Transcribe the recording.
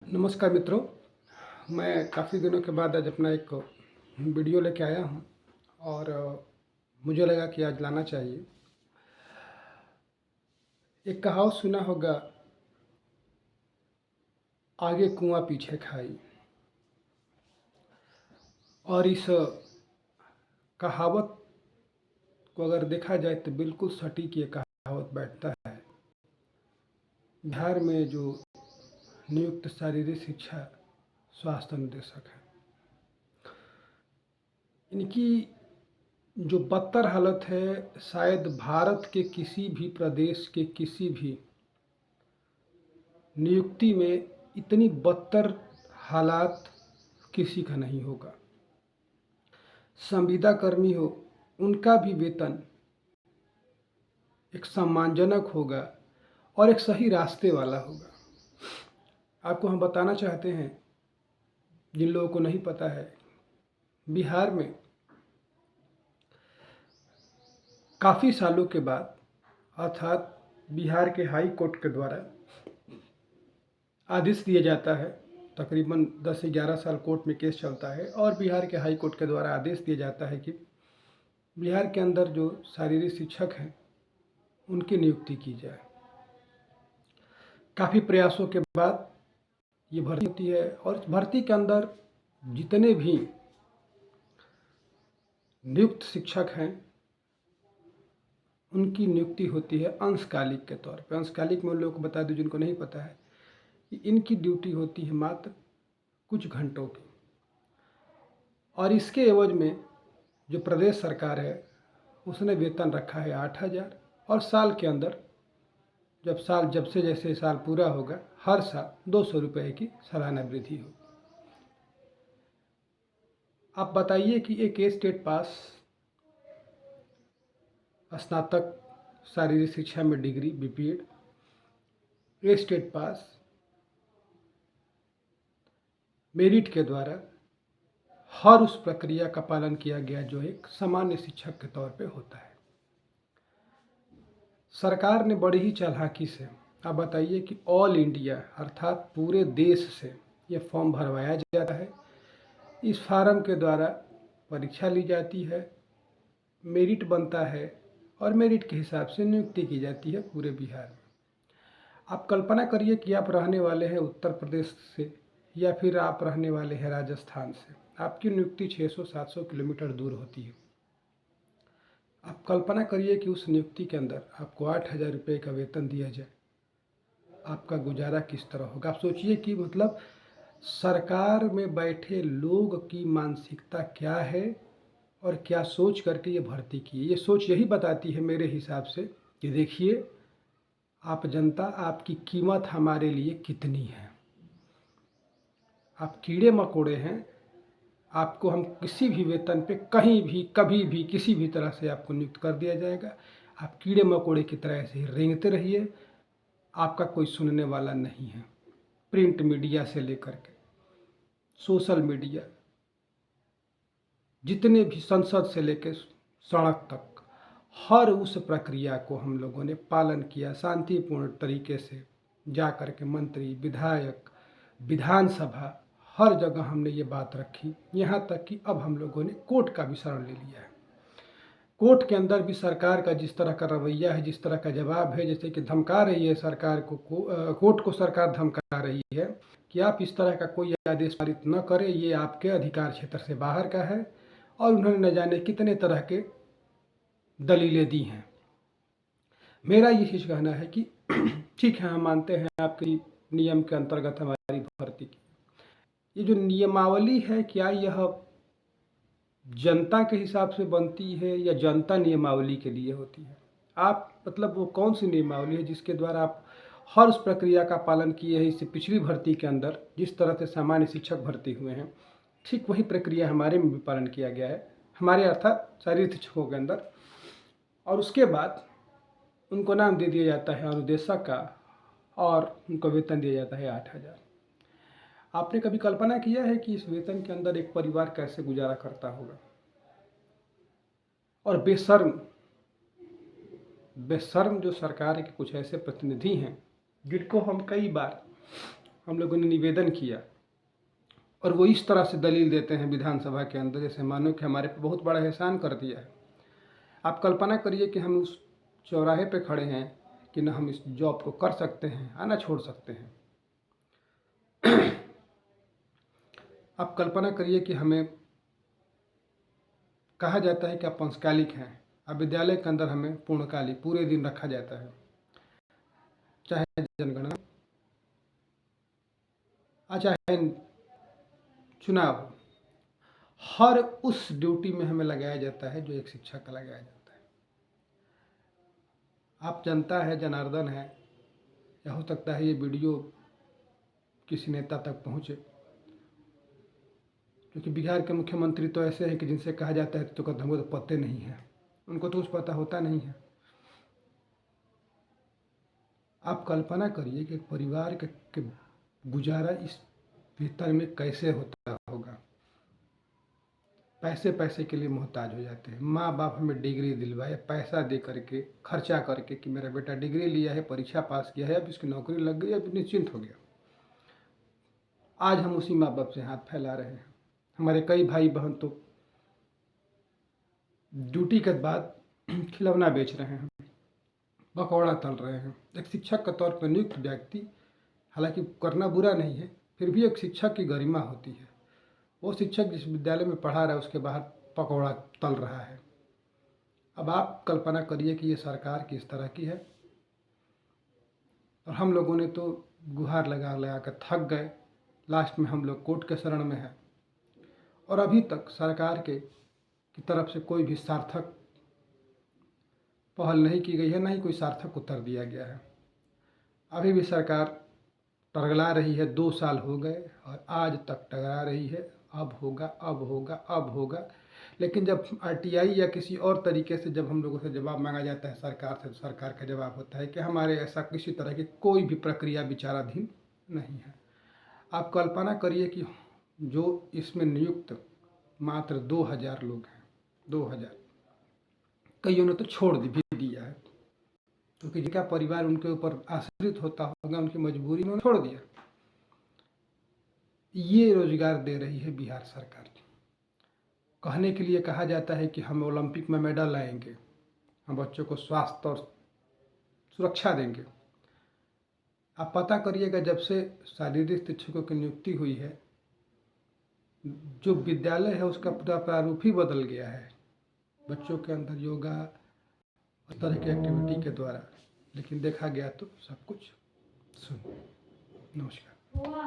नमस्कार मित्रों। मैं काफ़ी दिनों के बाद आज अपना एक वीडियो लेके आया हूँ और मुझे लगा कि आज लाना चाहिए। एक कहावत सुना होगा, आगे कुआं पीछे खाई। और इस कहावत को अगर देखा जाए तो बिल्कुल सटीक ये कहावत बैठता है। बिहार में जो नियुक्त शारीरिक शिक्षा स्वास्थ्य निदेशक हैं, इनकी जो बदतर हालत है, शायद भारत के किसी भी प्रदेश के किसी भी नियुक्ति में इतनी बदतर हालात किसी का नहीं होगा। संविदा कर्मी हो, उनका भी वेतन एक सम्मानजनक होगा और एक सही रास्ते वाला होगा। आपको हम बताना चाहते हैं, जिन लोगों को नहीं पता है, बिहार में काफ़ी सालों के बाद अर्थात बिहार के हाई कोर्ट के द्वारा आदेश दिया जाता है। तकरीबन 10 से 11 साल कोर्ट में केस चलता है और बिहार के हाई कोर्ट के द्वारा आदेश दिया जाता है कि बिहार के अंदर जो शारीरिक शिक्षक हैं उनकी नियुक्ति की जाए। काफ़ी प्रयासों के बाद ये भर्ती होती है और भर्ती के अंदर जितने भी नियुक्त शिक्षक हैं उनकी नियुक्ति होती है अंशकालिक के तौर पे। अंशकालिक में उन लोगों को बता दूं जिनको नहीं पता है कि इनकी ड्यूटी होती है मात्र कुछ घंटों की, और इसके एवज में जो प्रदेश सरकार है उसने वेतन रखा है 8,000, और साल के अंदर जब से जैसे साल पूरा होगा हर साल 200 रुपये की सालाना वृद्धि होगी। आप बताइए कि एक स्टेट पास स्नातक शारीरिक शिक्षा में डिग्री बीपीएड, ए स्टेट पास मेरिट के द्वारा हर उस प्रक्रिया का पालन किया गया जो एक सामान्य शिक्षक के तौर पे होता है। सरकार ने बड़ी ही चालाकी से, आप बताइए कि ऑल इंडिया अर्थात पूरे देश से ये फॉर्म भरवाया जाता है। इस फार्म के द्वारा परीक्षा ली जाती है, मेरिट बनता है और मेरिट के हिसाब से नियुक्ति की जाती है पूरे बिहार में। आप कल्पना करिए कि आप रहने वाले हैं उत्तर प्रदेश से या फिर आप रहने वाले हैं राजस्थान से, आपकी नियुक्ति 600-700 किलोमीटर दूर होती है। आप कल्पना करिए कि उस नियुक्ति के अंदर आपको 8,000 रुपये का वेतन दिया जाए, आपका गुजारा किस तरह होगा। आप सोचिए कि मतलब सरकार में बैठे लोग की मानसिकता क्या है और क्या सोच करके ये भर्ती की है। ये सोच यही बताती है मेरे हिसाब से कि देखिए आप जनता, आपकी कीमत हमारे लिए कितनी है। आप कीड़े मकोड़े हैं, आपको हम किसी भी वेतन पे कहीं भी कभी भी किसी भी तरह से आपको नियुक्त कर दिया जाएगा। आप कीड़े मकोड़े की तरह ऐसे ही रेंगते रहिए, आपका कोई सुनने वाला नहीं है। प्रिंट मीडिया से लेकर के सोशल मीडिया, जितने भी संसद से लेकर सड़क तक, हर उस प्रक्रिया को हम लोगों ने पालन किया शांतिपूर्ण तरीके से। जा कर के मंत्री, विधायक, विधानसभा, हर जगह हमने ये बात रखी। यहाँ तक कि अब हम लोगों ने कोर्ट का भी शरण ले लिया है। कोर्ट के अंदर भी सरकार का जिस तरह का रवैया है, जिस तरह का जवाब है, जैसे कि धमका रही है सरकार को, कोर्ट को सरकार धमका रही है कि आप इस तरह का कोई आदेश पारित न करें, ये आपके अधिकार क्षेत्र से बाहर का है। और उन्होंने न जाने कितने तरह के दलीलें दी हैं। मेरा ये चीज़ कहना है कि ठीक है, हम मानते हैं आपकी नियम के अंतर्गत हमारी भर्ती की। ये जो नियमावली है, क्या यह जनता के हिसाब से बनती है या जनता नियमावली के लिए होती है? आप मतलब वो कौन सी नियमावली है जिसके द्वारा आप हर उस प्रक्रिया का पालन किए हैं? इससे पिछली भर्ती के अंदर जिस तरह से सामान्य शिक्षक भर्ती हुए हैं, ठीक वही प्रक्रिया हमारे में भी पालन किया गया है, हमारे अर्थात शारीरिक शिक्षकों के अंदर। और उसके बाद उनको नाम दे दिया जाता है अनुदेशक का और उनको वेतन दिया जाता है 8,000। आपने कभी कल्पना किया है कि इस वेतन के अंदर एक परिवार कैसे गुजारा करता होगा? और बेशर्म जो सरकार के कुछ ऐसे प्रतिनिधि हैं जिनको हम कई बार हम लोगों ने निवेदन किया और वो इस तरह से दलील देते हैं विधानसभा के अंदर जैसे मानो कि हमारे पे बहुत बड़ा एहसान कर दिया है। आप कल्पना करिए कि हम उस चौराहे पे खड़े हैं कि न हम इस जॉब को कर सकते हैं या ना छोड़ सकते हैं। आप कल्पना करिए कि हमें कहा जाता है कि आप अंशकालिक हैं, अब विद्यालय के अंदर हमें पूर्णकालिक पूरे दिन रखा जाता है, चाहे जनगणना चाहे चुनाव, हर उस ड्यूटी में हमें लगाया जाता है जो एक शिक्षक का लगाया जाता है। आप जनता है, जनार्दन है, या हो सकता है ये वीडियो किसी नेता तक पहुँचे, क्योंकि बिहार के मुख्यमंत्री तो ऐसे हैं कि जिनसे कहा जाता है तो हमको तो पते नहीं है, उनको तो कुछ पता होता नहीं है। आप कल्पना करिए कि एक परिवार के गुजारा इस भीतर में कैसे होता होगा। पैसे पैसे के लिए मोहताज हो जाते हैं। माँ बाप हमें डिग्री दिलवाए, पैसा दे करके, खर्चा करके कि मेरा बेटा डिग्री लिया है, परीक्षा पास किया है, अब इसकी नौकरी लग गई, अब निश्चिंत हो गया। आज हम उसी माँ बाप से हाथ फैला रहे हैं। हमारे कई भाई बहन तो ड्यूटी के बाद खिलौना बेच रहे हैं, पकौड़ा तल रहे हैं। एक शिक्षक के तौर पर नियुक्त व्यक्ति, हालांकि करना बुरा नहीं है, फिर भी एक शिक्षक की गरिमा होती है। वो शिक्षक जिस विद्यालय में पढ़ा रहा है उसके बाहर पकौड़ा तल रहा है। अब आप कल्पना करिए कि ये सरकार किस तरह की है। और हम लोगों ने तो गुहार लगा लगा कर थक गए, लास्ट में हम लोग कोर्ट के शरण में हैं और अभी तक सरकार की तरफ से कोई भी सार्थक पहल नहीं की गई है, ना ही कोई सार्थक उत्तर दिया गया है। अभी भी सरकार टरगला रही है, 2 साल हो गए और आज तक टगरा रही है, अब होगा, अब होगा, अब होगा। लेकिन जब आरटीआई या किसी और तरीके से जब हम लोगों से जवाब मांगा जाता है सरकार से, तो सरकार का जवाब होता है कि हमारे ऐसा किसी तरह की कोई भी प्रक्रिया विचाराधीन नहीं है। आप कल्पना करिए कि जो इसमें नियुक्त मात्र 2000 लोग हैं, 2000, कईयों ने तो छोड़ भी दिया है, क्योंकि जिनका परिवार उनके ऊपर आश्रित होता होगा, उनकी मजबूरी में छोड़ दिया। ये रोजगार दे रही है बिहार सरकार। कहने के लिए कहा जाता है कि हम ओलंपिक में मेडल लाएंगे, हम बच्चों को स्वास्थ्य और सुरक्षा देंगे। आप पता करिएगा, जब से शारीरिक शिक्षकों की नियुक्ति हुई है, जो विद्यालय है उसका पूरा प्रारूप ही बदल गया है, बच्चों के अंदर योगा इस तरह की एक्टिविटी के द्वारा। लेकिन देखा गया तो सब कुछ सुन। नमस्कार।